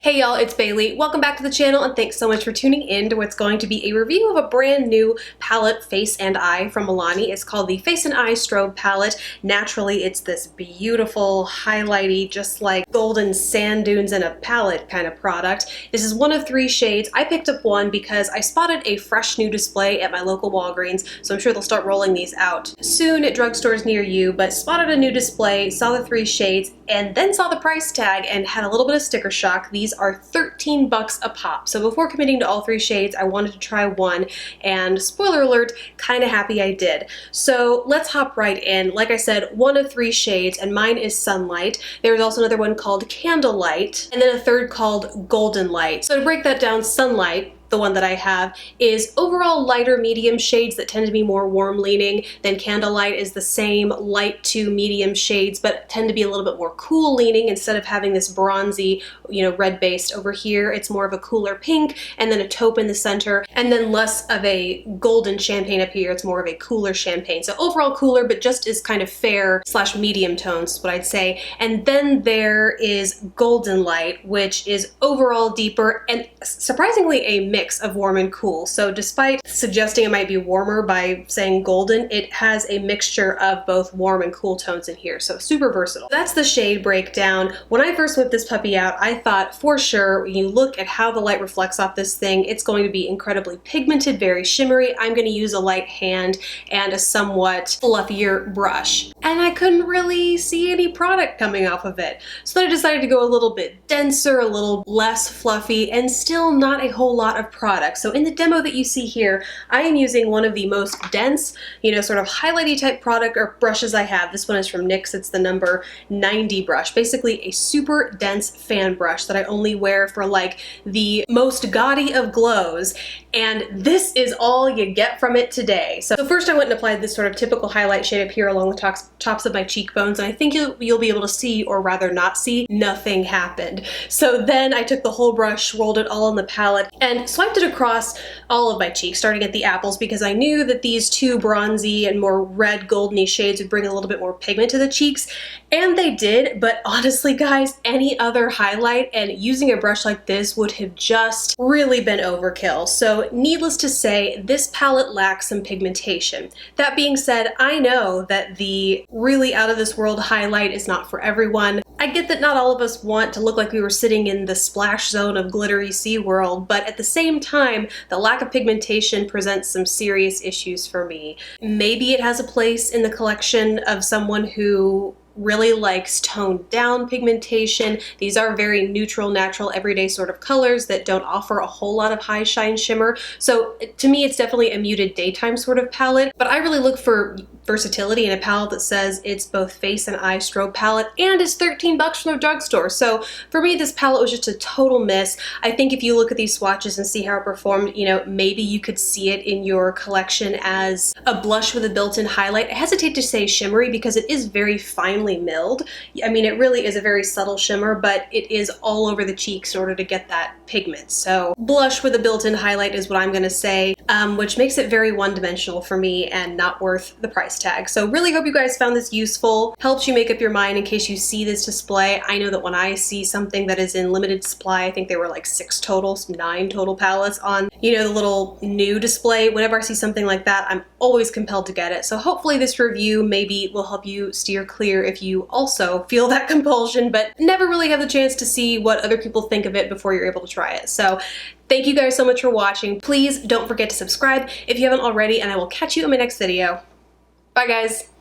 Hey y'all, it's Bailey. Welcome back to the channel and thanks so much for tuning in to what's going to be a review of a brand new palette, Face and Eye from Milani. It's called the Face and Eye Strobe palette. Naturally, it's this beautiful, highlighty, just like golden sand dunes in a palette kind of product. This is one of 3 shades. I picked up one because I spotted a fresh new display at my local Walgreens, so I'm sure they'll start rolling these out soon at drugstores near you, but spotted a new display, saw the 3 shades, and then saw the price tag and had a little bit of sticker shock. These are 13 bucks a pop. So before committing to all 3 shades, I wanted to try one, and spoiler alert, kind of happy I did. So let's hop right in. Like I said, one of 3 shades, and mine is Sunlight. There's also another one called Candlelight, and then a third called Golden Light. So to break that down, Sunlight, the one that I have, is overall lighter medium shades that tend to be more warm leaning. Then Candlelight is the same light to medium shades but tend to be a little bit more cool leaning. Instead of having this bronzy, red based over here, it's more of a cooler pink and then a taupe in the center, and then less of a golden champagne up here. It's more of a cooler champagne. So overall cooler, but just is kind of fair / medium tones is what I'd say. And then there is Golden Light, which is overall deeper and surprisingly a mix of warm and cool. So despite suggesting it might be warmer by saying golden, it has a mixture of both warm and cool tones in here. So super versatile. That's the shade breakdown. When I first whipped this puppy out, I thought for sure when you look at how the light reflects off this thing, it's going to be incredibly pigmented, very shimmery. I'm going to use a light hand and a somewhat fluffier brush. And I couldn't really see any product coming off of it. So then I decided to go a little bit denser, a little less fluffy, and still not a whole lot of product. So in the demo that you see here, I am using one of the most dense, sort of highlighty type product or brushes I have. This one is from NYX. It's the number 90 brush, basically a super dense fan brush that I only wear for like the most gaudy of glows. And this is all you get from it today. So first I went and applied this sort of typical highlight shade up here along the tops of my cheekbones. And I think you'll be able to see, or rather not see, nothing happened. So then I took the whole brush, rolled it all in the palette, and swiped it across all of my cheeks, starting at the apples, because I knew that these 2 bronzy and more red goldeny shades would bring a little bit more pigment to the cheeks. And they did, but honestly guys, any other highlight and using a brush like this would have just really been overkill. So needless to say, this palette lacks some pigmentation. That being said, I know that the really out of this world highlight is not for everyone. I get that not all of us want to look like we were sitting in the splash zone of glittery SeaWorld, but at the same time, the lack of pigmentation presents some serious issues for me. Maybe it has a place in the collection of someone who really likes toned down pigmentation. These are very neutral, natural, everyday sort of colors that don't offer a whole lot of high shine shimmer. So to me, it's definitely a muted daytime sort of palette, but I really look for versatility in a palette that says it's both Face and Eye Strobe palette and is 13 bucks from the drugstore. So for me, this palette was just a total miss. I think if you look at these swatches and see how it performed, maybe you could see it in your collection as a blush with a built-in highlight. I hesitate to say shimmery because it is very finely milled. I mean, it really is a very subtle shimmer, but it is all over the cheeks in order to get that pigment. So blush with a built-in highlight is what I'm gonna say, which makes it very one-dimensional for me and not worth the price tag. So really hope you guys found this useful, helps you make up your mind in case you see this display. I know that when I see something that is in limited supply, I think they were like 6 total, 9 total palettes on, the little new display. Whenever I see something like that, I'm always compelled to get it. So hopefully this review maybe will help you steer clear if you also feel that compulsion, but never really have the chance to see what other people think of it before you're able to try it. So thank you guys so much for watching. Please don't forget to subscribe if you haven't already, and I will catch you in my next video. Bye guys.